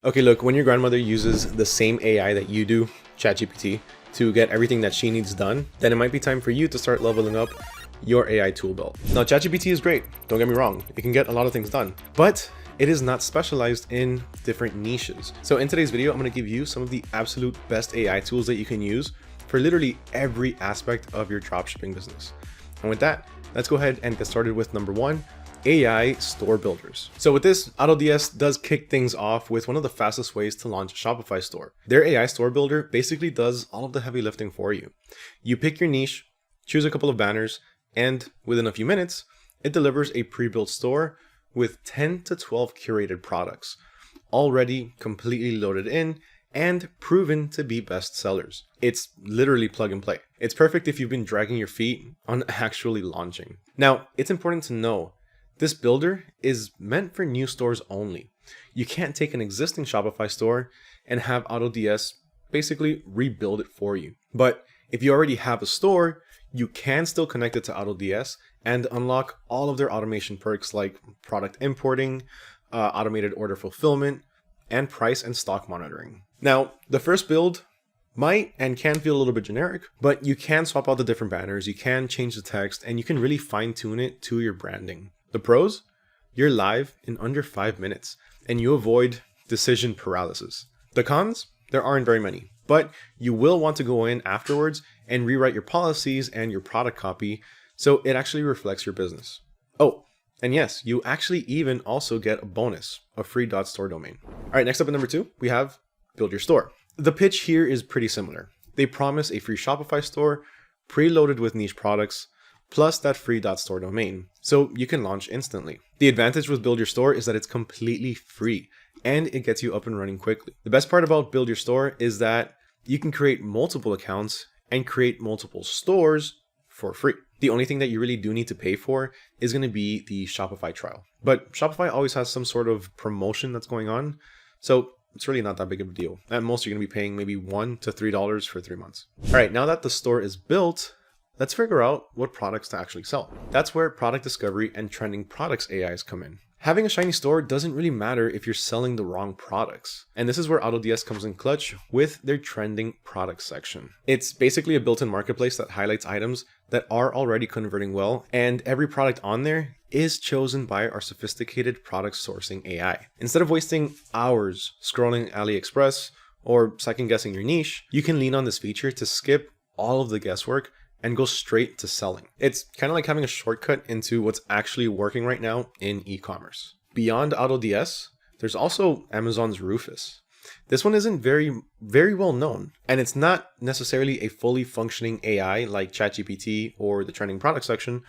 Okay, look, when your grandmother uses the same AI that you do, ChatGPT, to get everything that she needs done, then it might be time for you to start leveling up your AI tool belt. Now, ChatGPT is great, don't get me wrong, it can get a lot of things done, but it is not specialized in different niches. So in today's video, I'm going to give you some of the absolute best AI tools that you can use for literally every aspect of your dropshipping business. And with that, let's go ahead and get started with number one, AI store builders. So with this, AutoDS does kick things off with one of the fastest ways to launch a Shopify store. Their AI store builder basically does all of the heavy lifting for you. You pick your niche, choose a couple of banners, and within a few minutes, it delivers a pre-built store with 10 to 12 curated products, already completely loaded in and proven to be best sellers. It's literally plug and play. It's perfect if you've been dragging your feet on actually launching. Now, it's important to know this builder is meant for new stores only. You can't take an existing Shopify store and have AutoDS basically rebuild it for you. But if you already have a store, you can still connect it to AutoDS and unlock all of their automation perks like product importing, automated order fulfillment, and price and stock monitoring. Now, the first build might and can feel a little bit generic, but you can swap out the different banners, you can change the text, and you can really fine tune it to your branding. The pros? You're live in under 5 minutes, and you avoid decision paralysis. The cons? There aren't very many, but you will want to go in afterwards and rewrite your policies and your product copy so it actually reflects your business. Oh, and yes, you actually even also get a bonus, a free .store domain. All right, next up at number 2, we have Build Your Store. The pitch here is pretty similar. They promise a free Shopify store preloaded with niche products, plus that free .store domain, so you can launch instantly. The advantage with Build Your Store is that it's completely free, and it gets you up and running quickly. The best part about Build Your Store is that you can create multiple accounts and create multiple stores for free. The only thing that you really do need to pay for is going to be the Shopify trial. But Shopify always has some sort of promotion that's going on, so it's really not that big of a deal. At most, you're going to be paying maybe $1 to $3 for 3 months. All right, now that the store is built, let's figure out what products to actually sell. That's where product discovery and trending products AIs come in. Having a shiny store doesn't really matter if you're selling the wrong products. And this is where AutoDS comes in clutch with their trending products section. It's basically a built-in marketplace that highlights items that are already converting well, and every product on there is chosen by our sophisticated product sourcing AI. Instead of wasting hours scrolling AliExpress or second-guessing your niche, you can lean on this feature to skip all of the guesswork and go straight to selling. It's kind of like having a shortcut into what's actually working right now in e-commerce. Beyond AutoDS, there's also Amazon's Rufus. This one isn't very well known, and it's not necessarily a fully functioning AI like ChatGPT or the trending product section,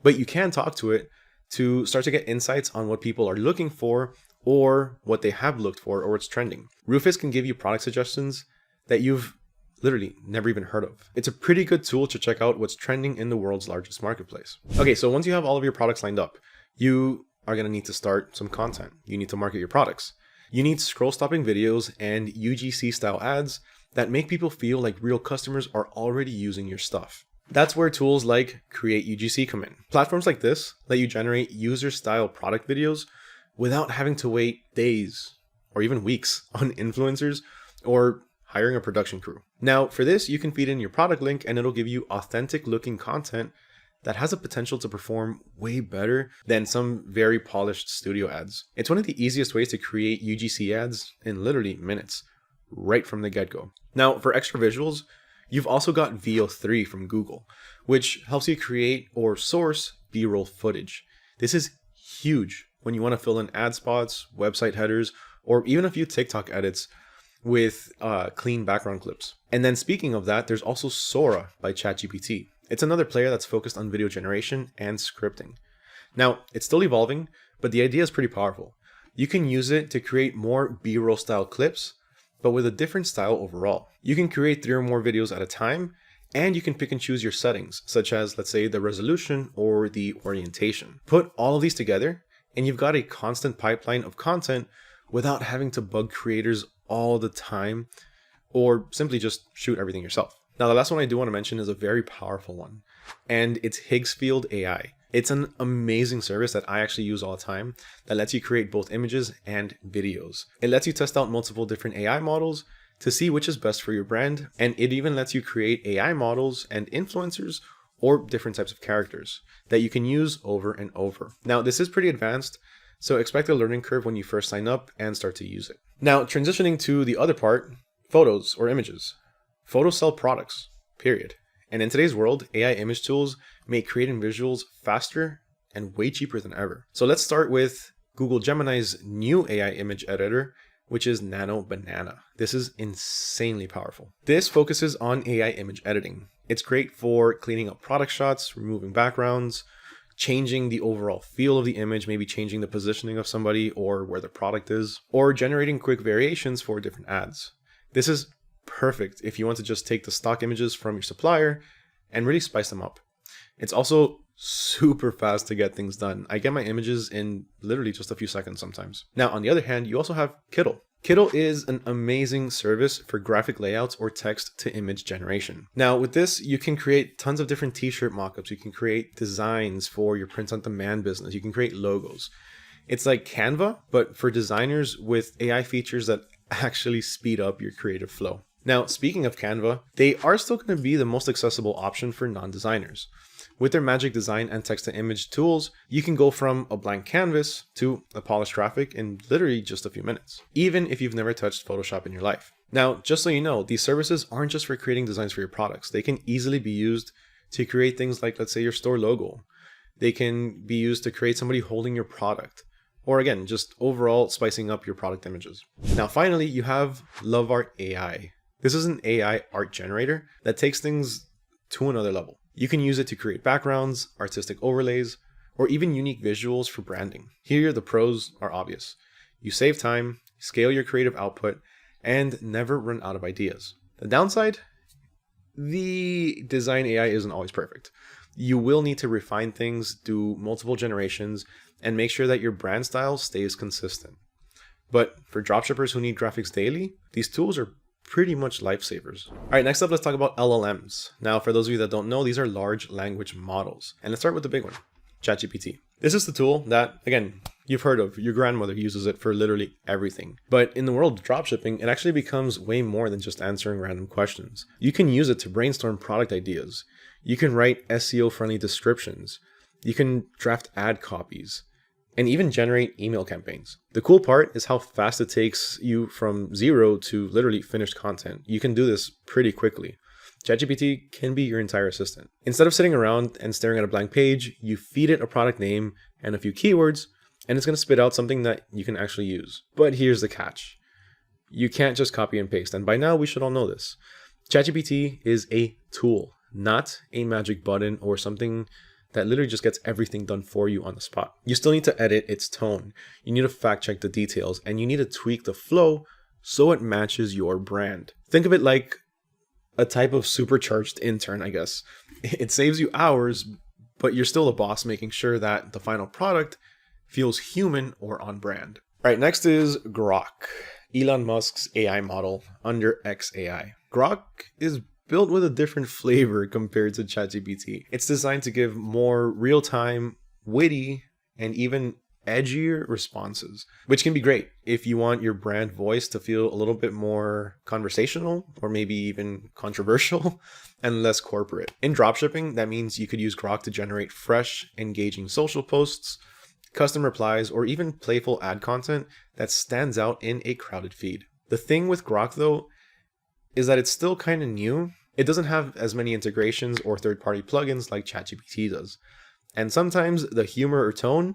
but you can talk to it to start to get insights on what people are looking for or what they have looked for or what's trending. Rufus can give you product suggestions that you've literally never even heard of. It's a pretty good tool to check out what's trending in the world's largest marketplace. Okay, so once you have all of your products lined up, you are going to need to start some content. You need to market your products. You need scroll stopping videos and UGC style ads that make people feel like real customers are already using your stuff. That's where tools like Create UGC come in. Platforms like this let you generate user style product videos without having to wait days or even weeks on influencers or hiring a production crew. Now, for this, you can feed in your product link and it'll give you authentic looking content that has a potential to perform way better than some very polished studio ads. It's one of the easiest ways to create UGC ads in literally minutes, right from the get-go. Now, for extra visuals, you've also got VO3 from Google, which helps you create or source B-roll footage. This is huge when you want to fill in ad spots, website headers, or even a few TikTok edits with clean background clips. And then speaking of that, there's also Sora by ChatGPT. It's another player that's focused on video generation and scripting. Now, it's still evolving, but the idea is pretty powerful. You can use it to create more B-roll style clips, but with a different style overall. You can create 3 or more videos at a time, and you can pick and choose your settings, such as, let's say, the resolution or the orientation. Put all of these together, and you've got a constant pipeline of content without having to bug creators all the time or simply just shoot everything yourself. Now, the last one I do want to mention is a very powerful one, and it's Higgsfield AI. It's an amazing service that I actually use all the time that lets you create both images and videos. It lets you test out multiple different AI models to see which is best for your brand. And it even lets you create AI models and influencers or different types of characters that you can use over and over. Now, this is pretty advanced, so expect a learning curve when you first sign up and start to use it. Now, transitioning to the other part, photos or images. Photos sell products, period. And in today's world, AI image tools make creating visuals faster and way cheaper than ever. So let's start with Google Gemini's new AI image editor, which is Nano Banana. This is insanely powerful. This focuses on AI image editing. It's great for cleaning up product shots, removing backgrounds, changing the overall feel of the image, maybe changing the positioning of somebody or where the product is, or generating quick variations for different ads. This is perfect if you want to just take the stock images from your supplier and really spice them up. It's also super fast to get things done. I get my images in literally just a few seconds sometimes. Now, on the other hand, you also have Kittl. Kittl is an amazing service for graphic layouts or text to image generation. Now, with this, you can create tons of different t-shirt mockups. You can create designs for your print on demand business. You can create logos. It's like Canva, but for designers with AI features that actually speed up your creative flow. Now, speaking of Canva, they are still going to be the most accessible option for non-designers. With their magic design and text-to-image tools, you can go from a blank canvas to a polished graphic in literally just a few minutes, even if you've never touched Photoshop in your life. Now, just so you know, these services aren't just for creating designs for your products. They can easily be used to create things like, let's say, your store logo. They can be used to create somebody holding your product, or again, just overall spicing up your product images. Now, finally, you have LoveArt AI. This is an AI art generator that takes things to another level. You can use it to create backgrounds, artistic overlays, or even unique visuals for branding. Here, the pros are obvious. You save time, scale your creative output, and never run out of ideas. The downside? The design AI isn't always perfect. You will need to refine things, do multiple generations, and make sure that your brand style stays consistent. But for dropshippers who need graphics daily, these tools are pretty much lifesavers. All right, next up, let's talk about LLMs. Now, for those of you that don't know, these are large language models. And let's start with the big one, ChatGPT. This is the tool that, again, you've heard of. Your grandmother uses it for literally everything. But in the world of dropshipping, it actually becomes way more than just answering random questions. You can use it to brainstorm product ideas. You can write SEO-friendly descriptions. You can draft ad copies, and even generate email campaigns. The cool part is how fast it takes you from zero to literally finished content. You can do this pretty quickly. ChatGPT can be your entire assistant. Instead of sitting around and staring at a blank page, you feed it a product name and a few keywords, and it's gonna spit out something that you can actually use. But here's the catch. You can't just copy and paste, and by now we should all know this. ChatGPT is a tool, not a magic button or something that literally just gets everything done for you on the spot. You still need to edit its tone. You need to fact check the details, and you need to tweak the flow so it matches your brand. Think of it like a type of supercharged intern, I guess. It saves you hours, but you're still the boss, making sure that the final product feels human or on brand. All right, next is Grok, Elon Musk's AI model under XAI. Grok is built with a different flavor compared to ChatGPT. It's designed to give more real-time, witty, and even edgier responses, which can be great if you want your brand voice to feel a little bit more conversational or maybe even controversial and less corporate. In dropshipping, that means you could use Grok to generate fresh, engaging social posts, custom replies, or even playful ad content that stands out in a crowded feed. The thing with Grok, though, is that it's still kind of new. It doesn't have as many integrations or third-party plugins like ChatGPT does. And sometimes the humor or tone,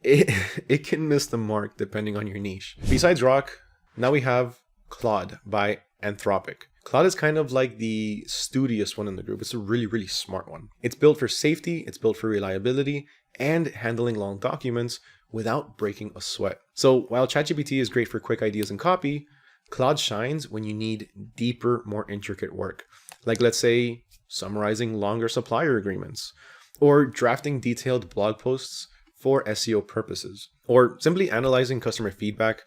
it can miss the mark depending on your niche. Besides Grok, now we have Claude by Anthropic. Claude is kind of like the studious one in the group. It's a really, really smart one. It's built for safety, it's built for reliability, and handling long documents without breaking a sweat. So while ChatGPT is great for quick ideas and copy, Claude shines when you need deeper, more intricate work. Like, let's say, summarizing longer supplier agreements, or drafting detailed blog posts for SEO purposes, or simply analyzing customer feedback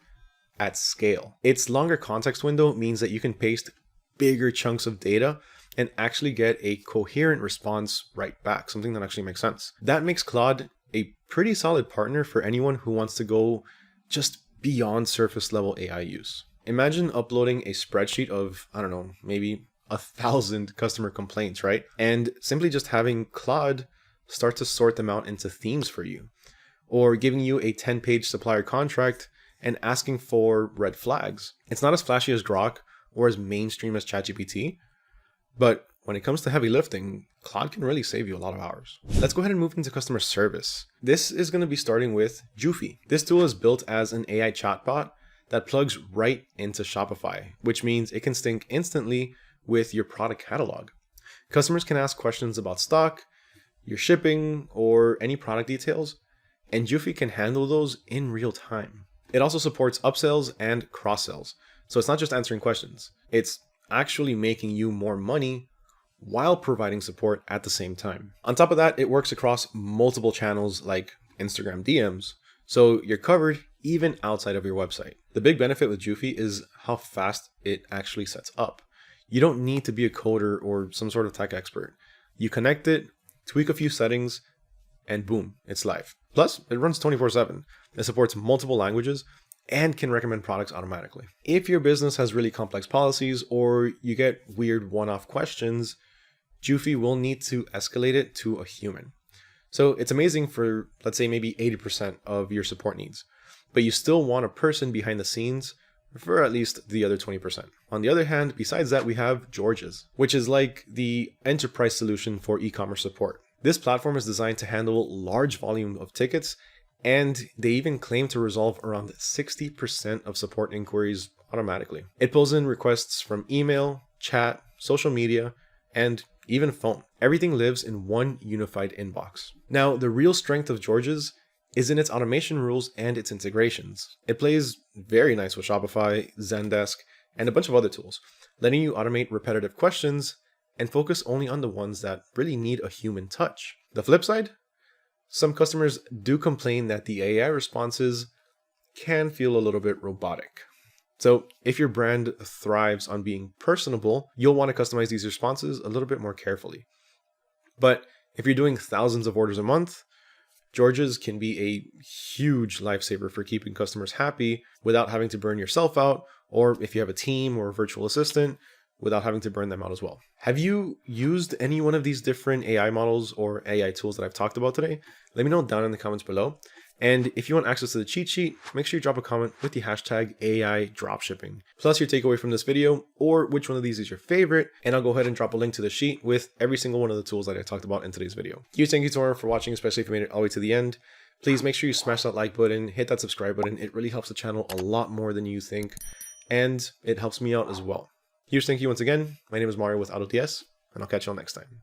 at scale. Its longer context window means that you can paste bigger chunks of data and actually get a coherent response right back, something that actually makes sense. That makes Claude a pretty solid partner for anyone who wants to go just beyond surface level AI use. Imagine uploading a spreadsheet of, I don't know, maybe 1,000 customer complaints, right? And simply just having Claude start to sort them out into themes for you, or giving you a 10-page supplier contract and asking for red flags. It's not as flashy as Grok or as mainstream as ChatGPT, but when it comes to heavy lifting, Claude can really save you a lot of hours. Let's go ahead and move into customer service. This is going to be starting with Joofy. This tool is built as an AI chatbot that plugs right into Shopify, which means it can sync instantly with your product catalog. Customers can ask questions about stock, your shipping, or any product details, and Joofy can handle those in real time. It also supports upsells and cross-sells. So it's not just answering questions, it's actually making you more money while providing support at the same time. On top of that, it works across multiple channels like Instagram DMs, so you're covered even outside of your website. The big benefit with Joofy is how fast it actually sets up. You don't need to be a coder or some sort of tech expert. You connect it, tweak a few settings, and boom, it's live. Plus, it runs 24/7. It supports multiple languages and can recommend products automatically. If your business has really complex policies or you get weird one-off questions, Joofy will need to escalate it to a human. So it's amazing for, let's say, maybe 80% of your support needs, but you still want a person behind the scenes for at least the other 20%. On the other hand, besides that, we have Gorgias, which is like the enterprise solution for e-commerce support. This platform is designed to handle large volume of tickets, and they even claim to resolve around 60% of support inquiries automatically. It pulls in requests from email, chat, social media, and even phone. Everything lives in one unified inbox. Now, the real strength of Gorgias is in its automation rules and its integrations. It plays very nice with Shopify, Zendesk, and a bunch of other tools, letting you automate repetitive questions and focus only on the ones that really need a human touch. The flip side? Some customers do complain that the AI responses can feel a little bit robotic. So if your brand thrives on being personable, you'll want to customize these responses a little bit more carefully. But if you're doing thousands of orders a month, Gorgias can be a huge lifesaver for keeping customers happy without having to burn yourself out, or if you have a team or a virtual assistant, without having to burn them out as well. Have you used any one of these different AI models or AI tools that I've talked about today? Let me know down in the comments below. And if you want access to the cheat sheet, make sure you drop a comment with the hashtag AI dropshipping, plus your takeaway from this video, or which one of these is your favorite, and I'll go ahead and drop a link to the sheet with every single one of the tools that I talked about in today's video. Huge thank you to everyone for watching, especially if you made it all the way to the end. Please make sure you smash that like button, hit that subscribe button. It really helps the channel a lot more than you think, and it helps me out as well. Huge thank you once again. My name is Mario with AutoDS, and I'll catch you all next time.